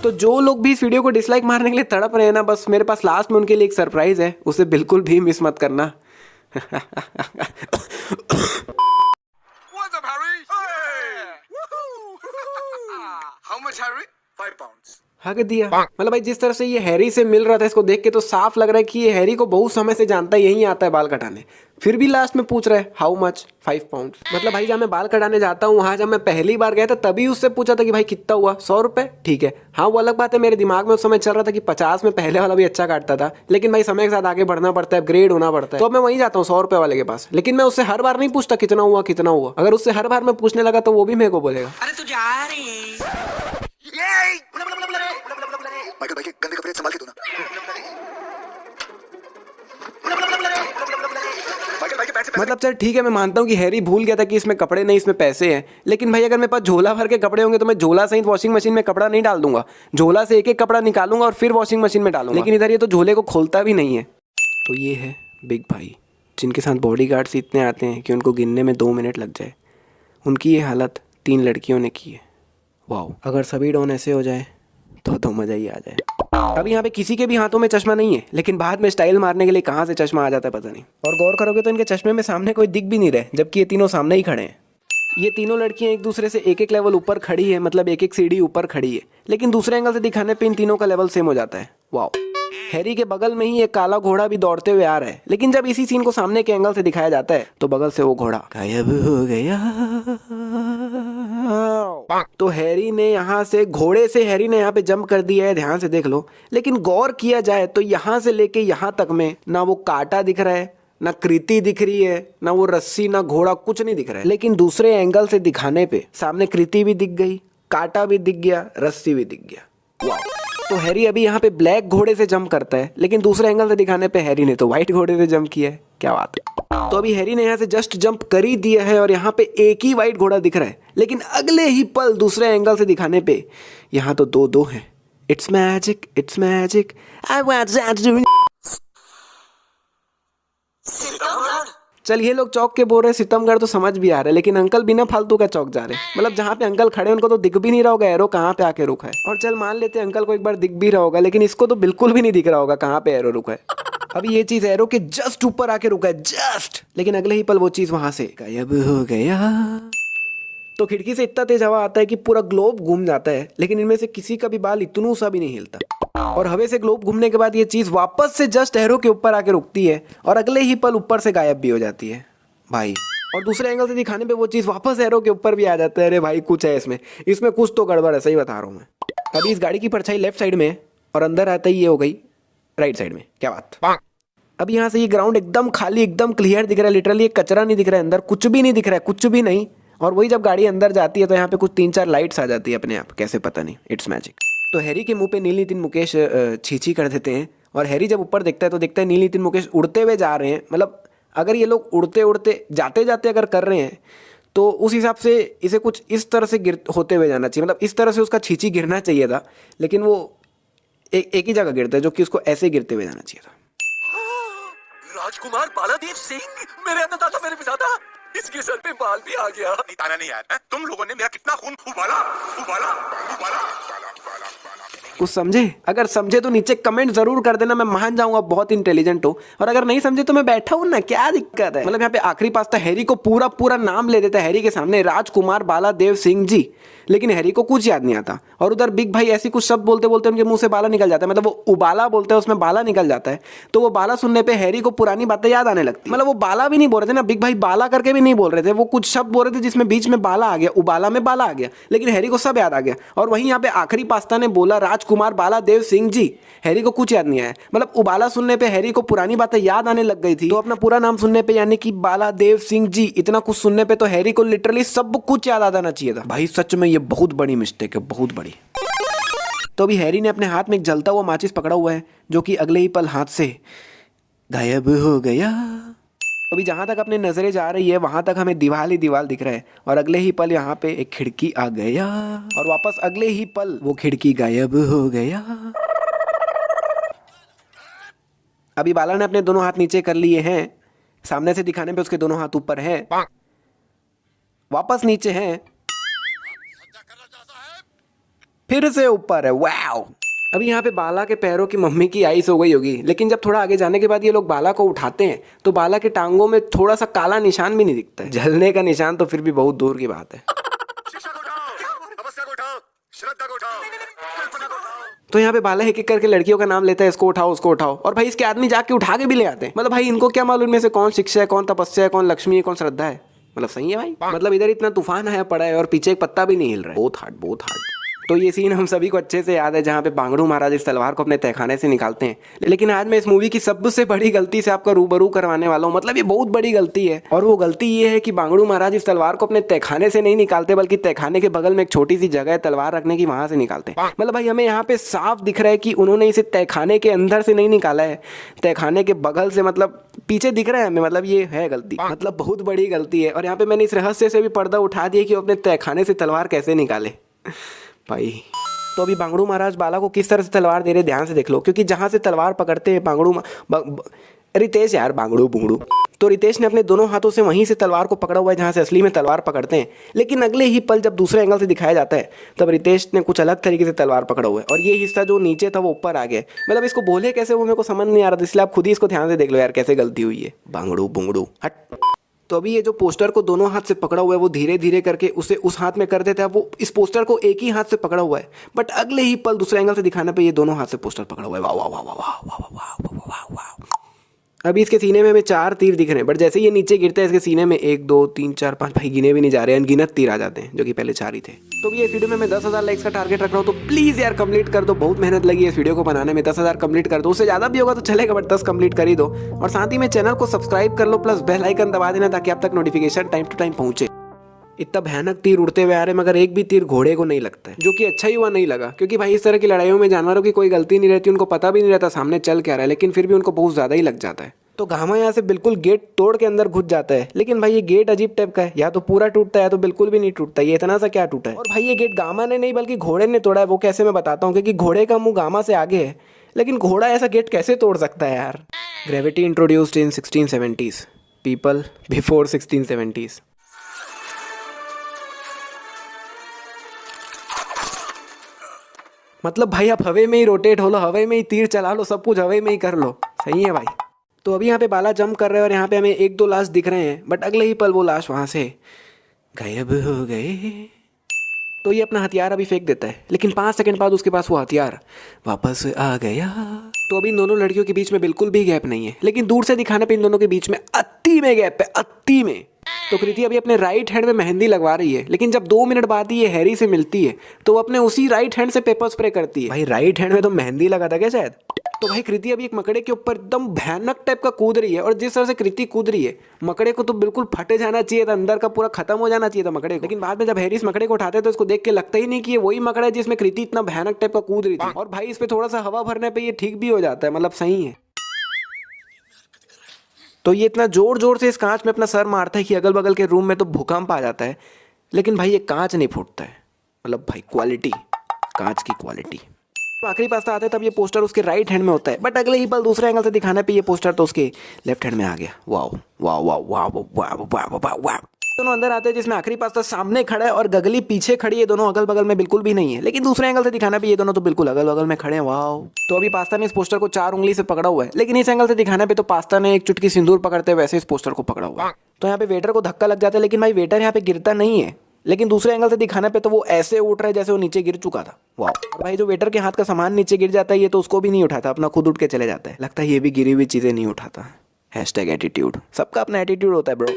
तो जो लोग भी इस वीडियो को डिसलाइक मारने के लिए तड़प रहे हैं ना, बस मेरे पास लास्ट में उनके लिए एक सरप्राइज है, उसे बिल्कुल भी मिस मत करना। What's up, Harry? Hey! Woohoo! How much, Harry? 5 pounds. हक दिया। मतलब भाई जिस तरह से ये हैरी से मिल रहा था, इसको देख के तो साफ लग रहा है कि ये हैरी को बहुत समय से जानता है, यही आता है बाल कटाने। फिर भी लास्ट में पूछ रहा है हाउ मच, 5 पाउंड। मतलब भाई जब मैं बाल कटाने जाता हूँ, वहाँ जब मैं पहली बार गया था तभी उससे पूछा था कि भाई कितना हुआ, 100 रुपये, ठीक है। हाँ वो अलग बात है, मेरे दिमाग में उस समय चल रहा था कि 50 में पहले वाला भी अच्छा काटता था, लेकिन भाई समय के साथ आगे बढ़ना पड़ता है, अपग्रेड होना पड़ता है, तो अब मैं वहीं जाता हूँ 100 रुपये वाले के पास। लेकिन मैं उससे हर बार नहीं पूछता कितना हुआ कितना हुआ। अगर उससे हर बार मैं पूछने लगा तो वो भी मेरे को बोलेगा अरे तू जा रही माइकल भाई के गंदे कपड़े संभाल के धोना। माइकल भाई के पैंट से मतलब चल ठीक है, मैं मानता हूँ कि हैरी भूल गया था कि इसमें कपड़े नहीं इसमें पैसे हैं, लेकिन भाई अगर मेरे पास झोला भर के कपड़े होंगे तो मैं झोला सहित वॉशिंग मशीन में कपड़ा नहीं डाल दूंगा। झोला से एक एक कपड़ा निकालूंगा और फिर वॉशिंग मशीन में डालूंगा। लेकिन इधर ये तो झोले को खोलता भी नहीं है। तो ये है बिग भाई, जिनके साथ बॉडीगार्ड्स इतने आते हैं कि उनको गिनने में 2 मिनट लग जाए। उनकी ये हालत 3 लड़कियों ने की है। वाह, अगर सभी डॉन ऐसे हो जाए तो मज़ा ही आ जाए। अभी यहाँ पे किसी के भी हाथों में चश्मा नहीं है, लेकिन बाद में स्टाइल मारने के लिए कहाँ से चश्मा आ जाता है पता नहीं। और गौर करोगे तो इनके चश्मे में सामने कोई दिख भी नहीं रहे, जबकि ये तीनों सामने ही खड़े हैं। ये तीनों लड़कियां एक दूसरे से एक एक लेवल ऊपर खड़ी है, मतलब एक एक सीढ़ी ऊपर खड़ी है, लेकिन दूसरे एंगल से दिखाने पे इन तीनों का लेवल सेम हो जाता है। वाह, हैरी के बगल में ही एक काला घोड़ा भी दौड़ते हुए आ रहा है, लेकिन जब इसी सीन को सामने के एंगल से दिखाया जाता है तो बगल से वो घोड़ा गायब हो गया। तो हैरी ने यहाँ से घोड़े से हैरी ने यहाँ पे जंप कर दिया है, ध्यान से देख लो। लेकिन गौर किया जाए तो यहाँ से लेके यहाँ तक में ना वो कांटा दिख रहा है, ना कृति दिख रही है, ना वो रस्सी, ना घोड़ा, कुछ नहीं दिख रहा है। लेकिन दूसरे एंगल से दिखाने पे सामने कृति भी दिख गई, कांटा भी दिख गया, रस्सी भी दिख गया। वाह, तो हैरी अभी यहाँ पे ब्लैक घोड़े से जंप करता है, लेकिन दूसरे एंगल से दिखाने पे हैरी ने तो व्हाइट घोड़े से जंप किया है। क्या बात है। तो अभी हैरी ने यहाँ से जस्ट जंप कर ही दिया है और यहाँ पे एक ही व्हाइट घोड़ा दिख रहा है, लेकिन अगले ही पल दूसरे एंगल से दिखाने पे यहाँ तो 2-2 है। It's magic, it's magic, I want that doing. चल ये लोग चौक के बोल रहे सितमगढ़ तो समझ भी आ रहा है, लेकिन अंकल बिना फालतू का चौक जा रहे हैं। मतलब जहाँ पे अंकल खड़े उनको तो दिख भी नहीं रहा होगा एरो कहाँ पे आके रुका है। और चल मान लेते हैं अंकल को एक बार दिख भी रहा होगा, लेकिन इसको तो बिल्कुल भी नहीं दिख रहा होगा कहाँ पे एरो रुका है। अभी ये चीज एरो के जस्ट ऊपर आके रुका है, जस्ट, लेकिन अगले ही पल वो चीज वहां से गायब हो गया। तो खिड़की से इतना तेज हवा आता है कि पूरा ग्लोब घूम जाता है, लेकिन इनमें से किसी का भी बाल इतनू सा भी नहीं हिलता। और हवा से ग्लोब घूमने के बाद ये चीज वापस से जस्ट एरो के ऊपर आके रुकती है और अगले ही पल ऊपर से गायब भी हो जाती है भाई। और दूसरे एंगल से दिखाने पे वो चीज वापस एरो के ऊपर भी आ जाता है। अरे भाई कुछ है इसमें कुछ तो गड़बड़ है, सही बता रहा हूँ मैं। अभी इस गाड़ी की परछाई लेफ्ट साइड में और अंदर आता ही ये हो गई राइट साइड में। क्या बात। अभी यहाँ से ये ग्राउंड एकदम खाली, एकदम क्लियर दिख रहा है, लिटरली एक कचरा नहीं दिख रहा है, अंदर कुछ भी नहीं दिख रहा है, कुछ भी नहीं। और वही जब गाड़ी अंदर जाती है तो यहाँ पे कुछ 3-4 लाइट्स आ जाती है अपने आप, कैसे पता नहीं, इट्स मैजिक। तो हैरी के मुंह पे नील नितिन मुकेश छीछी कर देते हैं और हैरी जब ऊपर देखता है तो देखता है नील नितिन मुकेश उड़ते हुए जा रहे हैं। मतलब अगर ये लोग उड़ते उड़ते जाते जाते अगर कर रहे हैं तो उस हिसाब से इसे कुछ इस तरह से गिर होते हुए जाना चाहिए, मतलब इस तरह से उसका छीछी गिरना चाहिए था, लेकिन वो एक ही जगह गिरता है, जो कि उसको ऐसे गिरते हुए जाना चाहिए था। राजकुमार बालादेव सिंह, मेरे अन्नदाता, मेरे पिताता, इसके सर पे बाल भी आ गया। ताना नहीं यार, तुम लोगों ने मेरा कितना खून उबाला उबाला उबाला। कुछ समझे? अगर समझे तो नीचे कमेंट जरूर कर देना, मैं मान जाऊंगा बहुत इंटेलिजेंट हो। और अगर नहीं समझे तो मैं बैठा हूं ना, क्या दिक्कत है। मतलब यहाँ पे आखिरी पास था, हैरी को पूरा नाम ले देता है हैरी के सामने, राजकुमार बालादेव सिंह जी, लेकिन हैरी को कुछ याद नहीं आता। और उधर बिग भाई ऐसी कुछ शब्द बोलते बोलते उनके मुंह से बाला निकल जाता है, मतलब वो उबाला बोलते हैं उसमें बाला निकल जाता है। तो वो बाला सुनने पे हैरी को पुरानी बातें याद आने लगती है। मतलब वो बाला भी नहीं बोल रहे थे ना, बिग भाई बाला करके भी नहीं बोल रहे थे, वो कुछ शब्द बोल रहे थे जिसमें बीच में बाला आ गया, उबाला में बाला आ गया, लेकिन हैरी को सब याद आ गया। और वहीं यहाँ पे आखिरी पास्ता ने बोला राजकुमार बालादेव सिंह जी, हैरी को कुछ याद नहीं आया। मतलब उबाला सुनने पे हैरी को पुरानी बातें याद आने लग गई थी, तो अपना पूरा नाम सुनने पे यानी कि बालादेव सिंह जी, इतना कुछ सुनने पे तो हैरी को लिटरली सब कुछ याद आ जाना चाहिए था। भाई सच में ये बहुत बड़ी मिस्टेक है, बहुत बड़ी। तो अभी हैरी ने अपने हाथ में एक जलता हुआ माचिस पकड़ा हुआ है, जो कि अगले ही पल हाथ से गायब हो गया। अभी जहां तक अपने नजरें जा रही है वहां तक हमें दीवार ही दीवार दिख रहा है, और अगले ही पल यहाँ पे एक खिड़की आ गया, और वापस अगले ही पल वो खिड़की गायब हो गया। अभी बाला ने अपने दोनों हाथ नीचे कर लिए हैं, सामने से दिखाने पे उसके दोनों हाथ ऊपर हैं, वापस नीचे हैं, फिर से ऊपर है, वाओ। अभी यहाँ पे बाला के पैरों की मम्मी की आइस हो गई होगी, लेकिन जब थोड़ा आगे जाने के बाद ये लोग बाला को उठाते हैं तो बाला के टांगों में थोड़ा सा काला निशान भी नहीं दिखता है। जलने का निशान तो फिर भी बहुत दूर की बात है। शिक्षा को उठाओ, तपस्या को उठाओ, श्रद्धा को उठाओ, कल्पना को उठाओ। तो यहाँ पे बाला एक एक करके लड़कियों का नाम लेता है, इसको उठाओ उसको उठाओ, और भाई इसके आदमी जाके उठा के भी ले आते हैं। मतलब भाई इनको क्या मालूम में से कौन शिक्षा है, कौन तपस्या है, कौन लक्ष्मी है, कौन श्रद्धा है। मतलब सही है भाई। मतलब इधर इतना तूफान आया पड़ा है और पीछे एक पत्ता भी नहीं हिल रहा है। बहुत हार्ड, बहुत हार्ड। तो ये सीन हम सभी को अच्छे से याद है जहाँ पे बांगड़ू महाराज इस तलवार को अपने तहखाने से निकालते हैं। लेकिन आज मैं इस मूवी की सबसे बड़ी गलती से आपका रूबरू करवाने वाला हूँ। मतलब ये बहुत बड़ी गलती है, और वो गलती ये है कि बांगड़ू महाराज इस तलवार को अपने तहखाने से नहीं निकालते, बल्कि तहखाने के बगल में एक छोटी सी जगह है तलवार रखने की, वहां से निकालते हैं। मतलब भाई हमें यहाँ पे साफ दिख रहा है कि उन्होंने इसे तहखाने के अंदर से नहीं निकाला है, तहखाने के बगल से, मतलब पीछे दिख रहा है हमें। मतलब ये है गलती, मतलब बहुत बड़ी गलती है। और यहाँ पे मैंने इस रहस्य से भी पर्दा उठा दिया कि वो अपने तहखाने से तलवार कैसे निकाले भाई। तो अभी बांगड़ू महाराज बाला को किस तरह से तलवार दे रहे ध्यान से देख लो, क्योंकि जहां से तलवार पकड़ते हैं रितेश यार, बांगड़ू बुंगड़ू, तो रितेश ने अपने दोनों हाथों से वहीं से तलवार को पकड़ा हुआ है जहां से असली में तलवार पकड़ते हैं। लेकिन अगले ही पल जब दूसरे एंगल से दिखाया जाता है तब रितेश ने कुछ अलग तरीके से तलवार पकड़ा हुआ है, और ये हिस्सा जो नीचे था वो ऊपर आ गया। मतलब इसको बोले कैसे वो मेरे को समझ नहीं आ रहा था, इसलिए आप खुद ही इसको ध्यान से देख लो यार कैसे गलती हुई है। बांगड़ू बुंगड़ू हट। तो अभी ये जो पोस्टर को दोनों हाथ से पकड़ा हुआ है वो धीरे धीरे करके उसे उस हाथ में कर देता है। वो इस पोस्टर को एक ही हाथ से पकड़ा हुआ है, बट अगले ही पल दूसरे एंगल से दिखाने पे ये दोनों हाथ से पोस्टर पकड़ा हुआ है। वाह वाह वाह वाह वाह वाह वाह वाह वाह। अभी इसके सीने में हमें 4 तीर दिख रहे हैं, बट जैसे ये नीचे गिरता है इसके सीने में 1 2 3 4 5 भाई गिने भी नहीं जा रहे हैं, अनगिनत तीर आ जाते हैं, जो कि पहले 4 ही थे। तो ये वीडियो में मैं 10,000 लाइक्स का टारगेट रख रहा हूँ, तो प्लीज़ यार कंप्लीट कर दो। बहुत मेहनत लगी है इस वीडियो को बनाने में, 10,000 कंप्लीट कर दो। उससे ज़्यादा भी होगा तो चलेगा, बट 10 कंप्लीट कर ही दो। और साथ ही में चैनल को सब्सक्राइब कर लो, प्लस बेल आइकन दबा देना ताकि आप तक नोटिफिकेशन टाइम टू टाइम पहुंचे। इतना भयानक तीर उड़ते हुए आ रहे मगर एक भी तीर घोड़े को नहीं लगता है, जो कि अच्छा ही हुआ नहीं लगा, क्योंकि भाई इस तरह की लड़ाइयों में जानवरों की कोई गलती नहीं रहती, उनको पता भी नहीं रहता सामने चल क्या रहा है, लेकिन फिर भी उनको बहुत ज़्यादा ही लग जाता है। तो घामा यहाँ से बिल्कुल गेट तोड़ के अंदर घुस जाता है, लेकिन भाई ये गेट अजीब टाइप का है, या तो पूरा टूटता है या तो बिल्कुल भी नहीं टूटता। ये इतना सा क्या टूटा है। और भाई ये गेट गामा ने नहीं बल्कि घोड़े ने तोड़ा है। वो कैसे मैं बताता हूँ, क्योंकि घोड़े का मुंह गामा से आगे है, लेकिन घोड़ा ऐसा गेट कैसे तोड़ सकता है यार। Gravity introduced in 1670s, people before 1670s। मतलब भाई आप हवे में ही रोटेट हो लो, हवे में ही तीर चला लो, सब कुछ हवे में ही कर लो। सही है भाई। तो अभी यहाँ पे बाला जंप कर रहे हैं और यहाँ पे हमें 1-2 लाश दिख रहे हैं, बट अगले ही पल वो लाश वहाँ से गायब हो गए। तो ये अपना हथियार अभी फेंक देता है, लेकिन 5 सेकंड बाद उसके पास वो हथियार वापस आ गया। तो अभी इन दोनों लड़कियों के बीच में बिल्कुल भी गैप नहीं है, लेकिन दूर से दिखाने पे इन दोनों के बीच में अत्ती में गैप है, अत्ती में। तो कृति अभी अपने राइट हैंड में मेहंदी लगवा रही है, लेकिन जब 2 मिनट बाद ये हैरी से मिलती है तो वो अपने उसी राइट हैंड से पेपर स्प्रे करती है। भाई राइट हैंड में तो मेहंदी लगा था क्या शायद। तो भाई कृति अभी एक मकड़े के ऊपर एकदम भयानक टाइप का कूद रही है, और जिस तरह से कृति कूद रही है मकड़े को तो बिल्कुल फटे जाना चाहिए था, अंदर का पूरा खत्म हो जाना चाहिए था मकड़े को। लेकिन बाद में जब हैरी इस मकड़े को उठाते तो इसको देख के लगता ही नहीं कि ये वही मकड़ा है जिसमें कृति इतना भयानक टाइप का कूद रही थी। और भाई इस पे थोड़ा सा हवा भरने पे ये ठीक भी हो जाता है, मतलब सही है। तो ये इतना जोर जोर से इस कांच में अपना सर मारता है कि अगल बगल के रूम में तो भूकंप आ जाता है, लेकिन भाई ये कांच नहीं फूटता है। मतलब भाई क्वालिटी, कांच की क्वालिटी। तो आखिरी पास्ता आता है तब ये पोस्टर उसके राइट हैंड में होता है, बट अगले ही पल दूसरे एंगल से दिखाने पे ये पोस्टर तो उसके लेफ्ट हैंड में आ गया। Wow wow wow wow wow wow wow wow. दोनों अंदर आते हैं जिसमें आखिरी पास्ता सामने खड़ा है और गगली पीछे खड़ी है, दोनों अगल बगल में बिल्कुल भी नहीं है, लेकिन दूसरे एंगल से दिखाने पे ये दोनों तो बिल्कुल अगल बगल में खड़े हैं। वाओ। तो अभी पास्ता ने इस पोस्टर को 4 उंगली से पकड़ा हुआ है, लेकिन इस एंगल से दिखाने पे तो पास्ता ने एक चुटकी सिंदूर पकड़ते वैसे इस पोस्टर को पकड़ा हुआ है। तो यहाँ पे वेटर को धक्का लग जाता है, लेकिन भाई वेटर यहाँ पे गिरता नहीं है, लेकिन दूसरे एंगल से दिखाने पे तो वो ऐसे उठ रहा है जैसे वो नीचे गिर चुका था। वाह। और भाई जो वेटर के हाथ का सामान नीचे गिर जाता है ये तो उसको भी नहीं उठाता, अपना खुद उठ के चले जाता है। लगता है ये भी गिरी हुई चीजें नहीं उठाता। #एटीट्यूड, सबका अपना एटीट्यूड होता है ब्रो।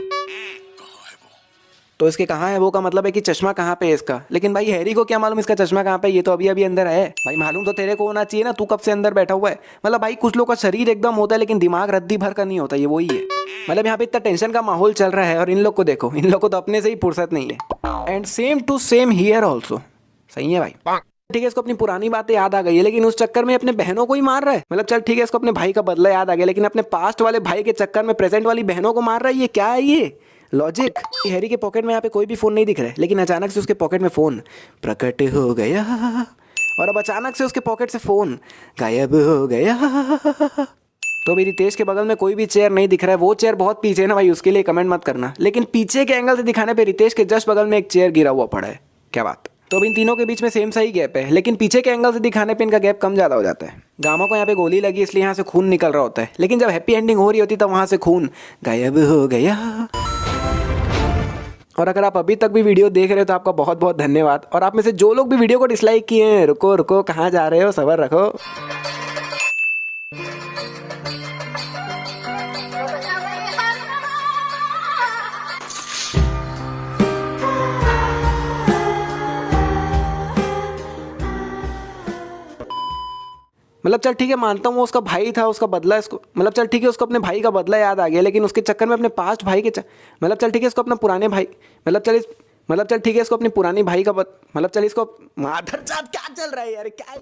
तो इसके कहाँ है वो का मतलब है कि चश्मा कहाँ पे है इसका, लेकिन भाई हैरी को क्या मालूम इसका चश्मा कहाँ पे, ये तो अभी अभी अंदर है। भाई मालूम तो तेरे को होना चाहिए ना, तू कब से अंदर बैठा हुआ है। मतलब भाई कुछ लोग का शरीर एकदम होता है लेकिन दिमाग रद्दी भर का नहीं होता, ये वही है। मतलब यहाँ पे इतना टेंशन का माहौल चल रहा है और इन लोग को देखो, इन लोग को तो अपने से ही फुर्सत नहीं है। And same to same here also. सही है भाई। ठीक है, इसको अपनी पुरानी बातें याद आ गई है, लेकिन उस चक्कर में अपने बहनों को ही मार रहा है। मतलब चल ठीक है, इसको अपने भाई का बदला याद आ गया, लेकिन अपने पास्ट वाले भाई के चक्कर में प्रेजेंट वाली बहनों को मार रहा है। ये क्या है ये लॉजिक। हैरी के पॉकेट में यहाँ पे कोई भी फोन नहीं दिख रहा है, लेकिन अचानक से उसके पॉकेट में फोन प्रकट हो गया, और अब अचानक से उसके पॉकेट से फोन गायब हो गया। तो अभी रितेश के बगल में कोई भी चेयर नहीं दिख रहा है, वो चेयर बहुत पीछे है ना भाई, उसके लिए कमेंट मत करना, लेकिन पीछे के एंगल से दिखाने पे रितेश के जस्ट बगल में एक चेयर गिरा हुआ पड़ा है। क्या बात। तो अब इन तीनों के बीच में सेम सही गैप है, लेकिन पीछे के एंगल से दिखाने पे इनका गैप कम ज़्यादा हो जाता है। गामा को यहाँ पे गोली लगी इसलिए यहाँ से खून निकल रहा होता है, लेकिन जब हैप्पी एंडिंग हो रही होती तब वहाँ से खून गायब हो गया। और अगर आप अभी तक भी वीडियो देख रहे हो तो आपका बहुत बहुत धन्यवाद। और आप में से जो लोग भी वीडियो को डिसलाइक किए हैं, रुको रुको, कहाँ जा रहे हो, सब्र रखो। मतलब चल ठीक है, मानता हूँ वो उसका भाई था, उसका बदला इसको, मतलब चल ठीक है उसको अपने भाई का बदला याद आ गया, लेकिन उसके चक्कर में अपने पास्ट भाई के मतलब चल ठीक है इसको अपना पुराने भाई, मतलब चल ठीक है इसको अपनी पुरानी भाई का मतलब चल इसको माधर जात क्या चल रहा है यार, क्या